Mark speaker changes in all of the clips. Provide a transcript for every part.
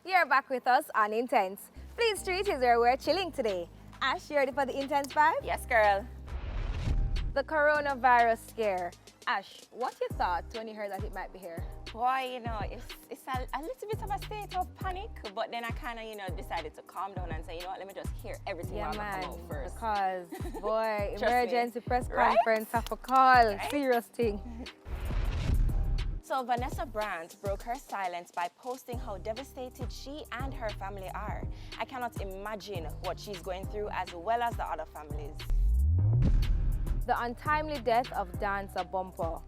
Speaker 1: You're back with us on Intense. Fleet Street is where we're chilling today. Ash, you ready for the Intense vibe?
Speaker 2: Yes, girl.
Speaker 1: The coronavirus scare. Ash, what you thought when you heard that it might be here?
Speaker 2: Boy, you know, it's a little bit of a state of panic, but then I kind of, decided to calm down and say, you know what, let me just hear everything while I come out first.
Speaker 1: Because, boy,
Speaker 2: Trust
Speaker 1: emergency
Speaker 2: me.
Speaker 1: press
Speaker 2: Right?
Speaker 1: conference have a call.
Speaker 2: Right?
Speaker 1: Serious thing.
Speaker 2: So Vanessa Branch broke her silence by posting how devastated she and her family are. I cannot imagine what she's going through as well as the other families.
Speaker 1: The untimely death of dancer Bumper.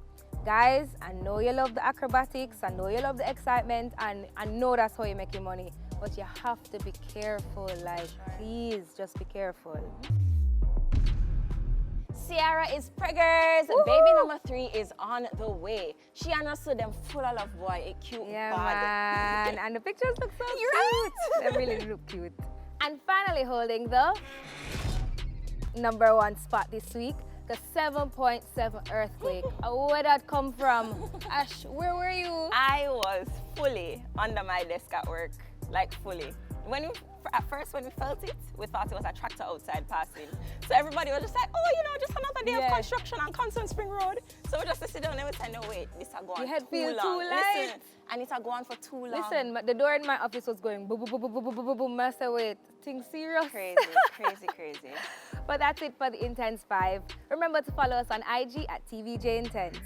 Speaker 1: Guys, I know you love the acrobatics, I know you love the excitement, and I know that's how you're making money. But you have to be careful, please, just be careful.
Speaker 2: Ciara is preggers. Baby number 3 is on the way. She and us them full of love, boy. It cute
Speaker 1: Yeah,
Speaker 2: bad.
Speaker 1: man. And the pictures look so
Speaker 2: Right?
Speaker 1: cute. They really look cute. And finally holding the #1 spot this week, the 7.7 earthquake. Where that come from? Ash, where were you?
Speaker 2: I was fully under my desk at work, like fully. At first, when we felt it, we thought it was a tractor outside passing. So everybody was just like, oh, just another day of construction on Constant Spring Road. So we just sit down and we say, no, wait, this will go on too long. Listen, and it will go on for too long.
Speaker 1: Listen, the door in my office was going boom, boom, boom, boom, boom, boom, boom, boom. I said, wait, things serious?
Speaker 2: Crazy, crazy, crazy.
Speaker 1: But that's it for the Intense 5. Remember to follow us on IG at TVJ Intense.